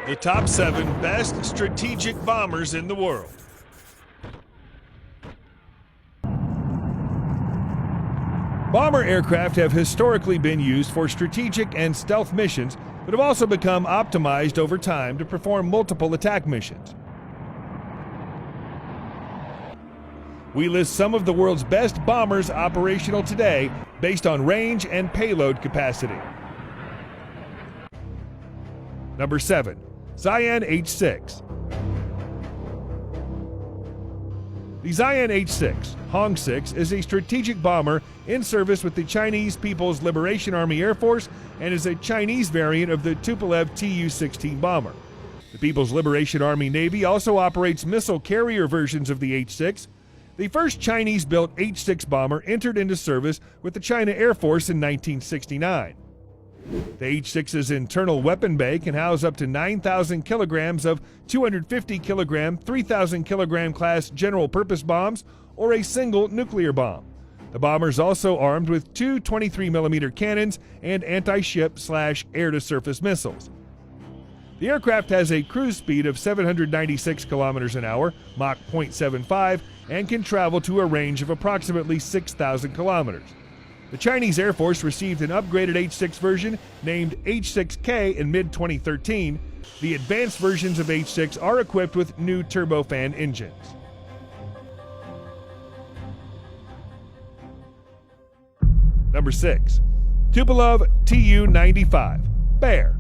The top 7 best strategic bombers in the world. Bomber aircraft have historically been used for strategic and stealth missions, but have also become optimized over time to perform multiple attack missions. We list some of the world's best bombers operational today based on range and payload capacity. Number 7. Xi'an H-6. The Xi'an H-6, Hong 6, is a strategic bomber in service with the Chinese People's Liberation Army Air Force and is a Chinese variant of the Tupolev Tu-16 bomber. The People's Liberation Army Navy also operates missile carrier versions of the H-6. The first Chinese-built H-6 bomber entered into service with the China Air Force in 1969. The H-6's internal weapon bay can house up to 9,000 kilograms of 250-kilogram, 3,000-kilogram class general-purpose bombs or a single nuclear bomb. The bomber is also armed with 2 23mm cannons and anti-ship/air-to-surface missiles. The aircraft has a cruise speed of 796 kilometers an hour, Mach 0.75, and can travel to a range of approximately 6,000 kilometers. The Chinese Air Force received an upgraded H-6 version named H-6K in mid-2013. The advanced versions of H-6 are equipped with new turbofan engines. Number 6. Tupolev Tu-95 Bear.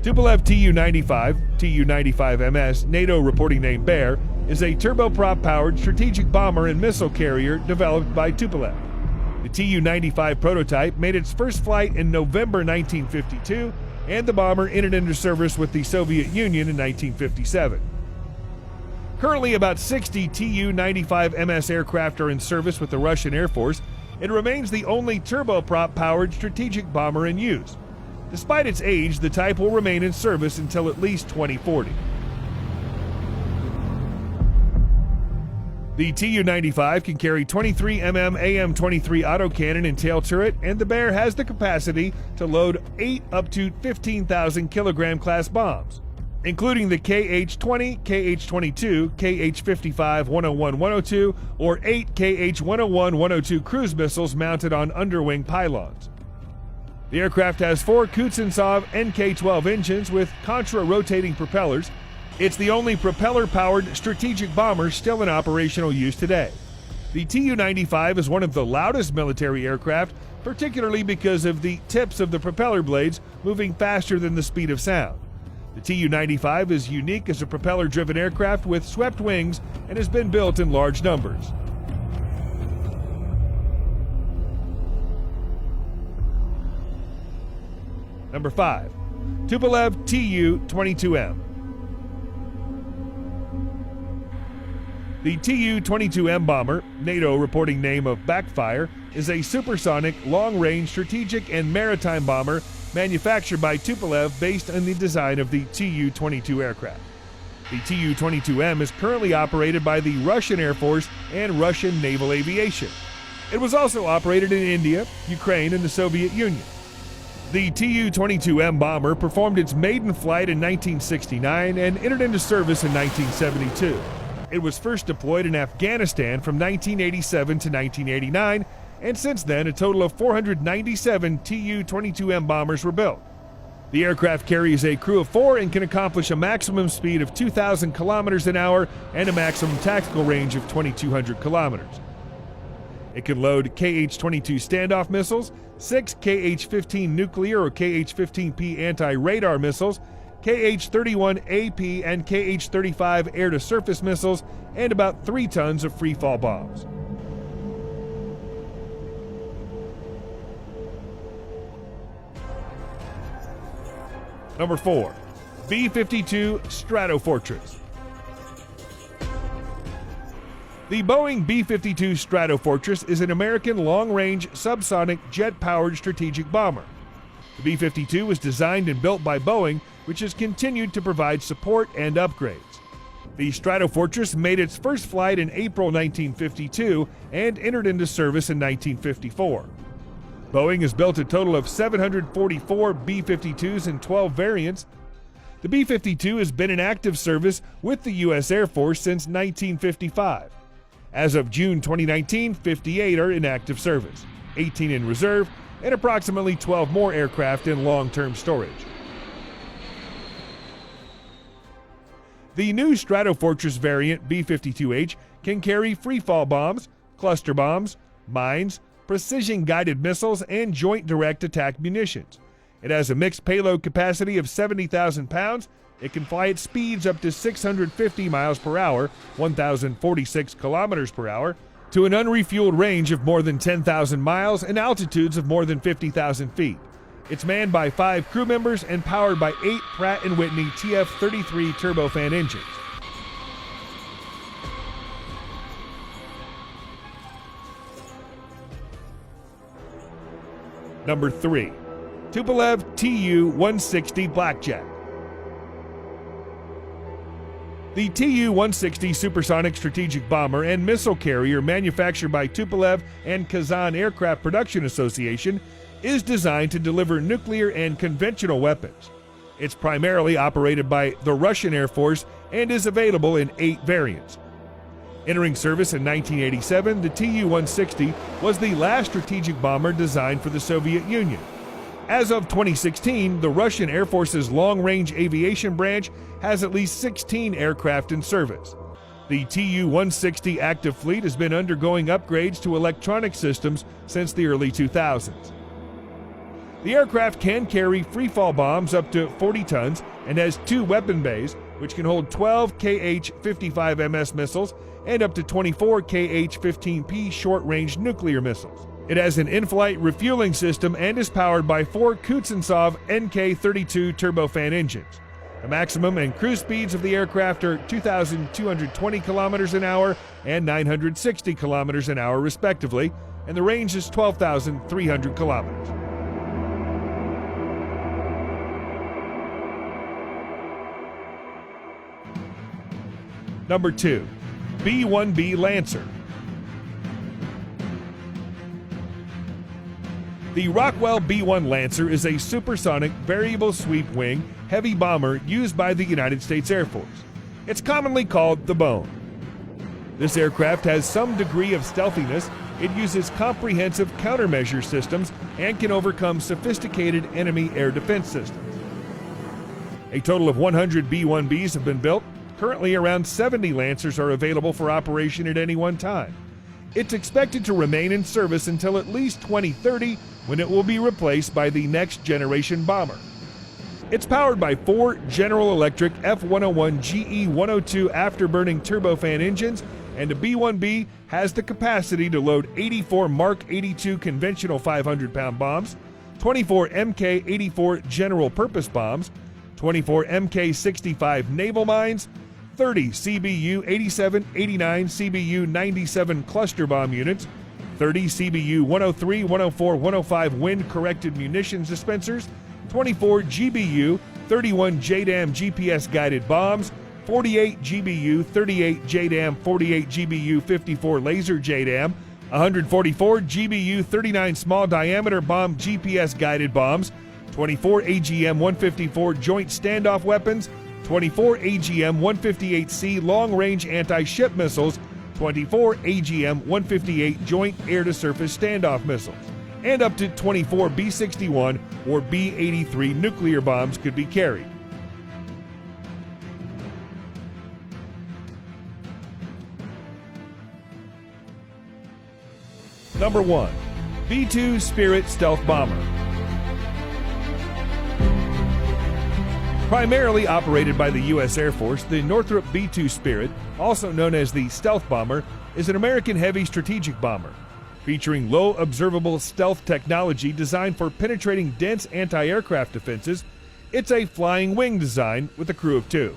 Tupolev Tu-95, Tu-95MS, NATO reporting name Bear, is a turboprop-powered strategic bomber and missile carrier developed by Tupolev. The Tu-95 prototype made its first flight in November 1952, and the bomber entered into service with the Soviet Union in 1957. Currently, about 60 Tu-95MS aircraft are in service with the Russian Air Force. It remains the only turboprop-powered strategic bomber in use. Despite its age, the type will remain in service until at least 2040. The Tu-95 can carry 23mm AM-23 autocannon and tail turret, and the Bear has the capacity to load 8 up to 15,000 kilogram class bombs, including the KH-20, KH-22, KH-55 101-102, or 8 KH-101-102 cruise missiles mounted on underwing pylons. The aircraft has 4 Kuznetsov NK-12 engines with contra-rotating propellers. It's the only propeller-powered strategic bomber still in operational use today. The Tu-95 is one of the loudest military aircraft, particularly because of the tips of the propeller blades moving faster than the speed of sound. The Tu-95 is unique as a propeller-driven aircraft with swept wings and has been built in large numbers. Number 5. Tupolev Tu-22M. The Tu-22M bomber, NATO reporting name of Backfire, is a supersonic, long-range strategic and maritime bomber manufactured by Tupolev based on the design of the Tu-22 aircraft. The Tu-22M is currently operated by the Russian Air Force and Russian Naval Aviation. It was also operated in India, Ukraine, and the Soviet Union. The Tu-22M bomber performed its maiden flight in 1969 and entered into service in 1972. It was first deployed in Afghanistan from 1987 to 1989, and since then a total of 497 Tu-22M bombers were built. The aircraft carries a crew of 4 and can accomplish a maximum speed of 2,000 kilometers an hour and a maximum tactical range of 2,200 kilometers. It can load KH-22 standoff missiles, 6 KH-15 nuclear or KH-15P anti-radar missiles, KH-31AP and KH-35 air-to-surface missiles, and about 3 tons of free-fall bombs. Number 4. B-52 Stratofortress. The Boeing B-52 Stratofortress is an American long-range subsonic jet-powered strategic bomber. The B-52 was designed and built by Boeing, which has continued to provide support and upgrades. The Stratofortress made its first flight in April 1952 and entered into service in 1954. Boeing has built a total of 744 B-52s in 12 variants. The B-52 has been in active service with the U.S. Air Force since 1955. As of June 2019, 58 are in active service, 18 in reserve, and approximately 12 more aircraft in long-term storage. The new Stratofortress variant B-52H can carry free-fall bombs, cluster bombs, mines, precision-guided missiles, and joint direct attack munitions. It has a mixed payload capacity of 70,000 pounds. It can fly at speeds up to 650 miles per hour, 1,046 kilometers per hour, to an unrefueled range of more than 10,000 miles and altitudes of more than 50,000 feet. It's manned by 5 crew members and powered by 8 Pratt & Whitney TF-33 turbofan engines. Number 3. Tupolev Tu-160 Blackjack. The Tu-160 supersonic strategic bomber and missile carrier manufactured by Tupolev and Kazan Aircraft Production Association is designed to deliver nuclear and conventional weapons. It's primarily operated by the Russian Air Force and is available in 8 variants. Entering service in 1987, the Tu-160 was the last strategic bomber designed for the Soviet Union. As of 2016, the Russian Air Force's long-range aviation branch has at least 16 aircraft in service. The Tu-160 active fleet has been undergoing upgrades to electronic systems since the early 2000s. The aircraft can carry free-fall bombs up to 40 tons and has 2 weapon bays, which can hold 12 Kh-55MS missiles and up to 24 Kh-15P short-range nuclear missiles. It has an in-flight refueling system and is powered by 4 Kuznetsov NK-32 turbofan engines. The maximum and cruise speeds of the aircraft are 2,220 kilometers an hour and 960 kilometers an hour respectively, and the range is 12,300 kilometers. Number 2. B-1B Lancer. The Rockwell B-1 Lancer is a supersonic variable sweep wing heavy bomber used by the United States Air Force. It's commonly called the Bone. This aircraft has some degree of stealthiness. It uses comprehensive countermeasure systems and can overcome sophisticated enemy air defense systems. A total of 100 B-1Bs have been built. Currently, around 70 Lancers are available for operation at any one time. It's expected to remain in service until at least 2030, when it will be replaced by the next generation bomber. It's powered by 4 General Electric F101 GE102 afterburning turbofan engines, and a B-1B has the capacity to load 84 Mark 82 conventional 500-pound bombs, 24 Mk-84 general purpose bombs, 24 Mk-65 naval mines, 30 CBU-87, 89, CBU-97 cluster bomb units, 30 CBU-103, 104, 105 wind-corrected munitions dispensers, 24 GBU, 31 JDAM GPS-guided bombs, 48 GBU, 38 JDAM, 48 GBU, 54 laser JDAM, 144 GBU, 39 small-diameter bomb GPS-guided bombs, 24 AGM-154 joint standoff weapons, 24 AGM-158C long-range anti-ship missiles, 24 AGM-158 joint air-to-surface standoff missiles, and up to 24 B-61 or B-83 nuclear bombs could be carried. Number 1. B-2 Spirit Stealth Bomber. Primarily operated by the U.S. Air Force, the Northrop B-2 Spirit, also known as the Stealth Bomber, is an American heavy strategic bomber. Featuring low observable stealth technology designed for penetrating dense anti-aircraft defenses, it's a flying wing design with a crew of 2.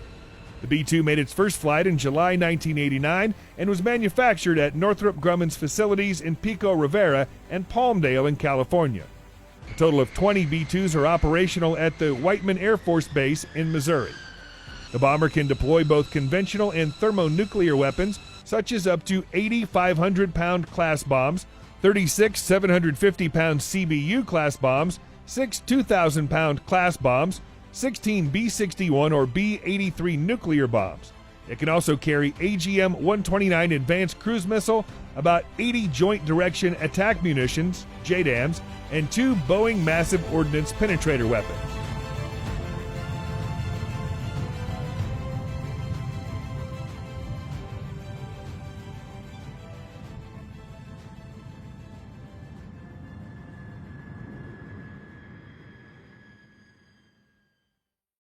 The B-2 made its first flight in July 1989 and was manufactured at Northrop Grumman's facilities in Pico Rivera and Palmdale in California. A total of 20 B-2s are operational at the Whiteman Air Force Base in Missouri. The bomber can deploy both conventional and thermonuclear weapons, such as up to 80 500-pound class bombs, 36 750-pound CBU class bombs, 6 2,000-pound class bombs, 16 B-61 or B-83 nuclear bombs. It can also carry AGM-129 advanced cruise missile, about 80 joint direction attack munitions, JDAMs, and 2 Boeing massive ordnance penetrator weapons.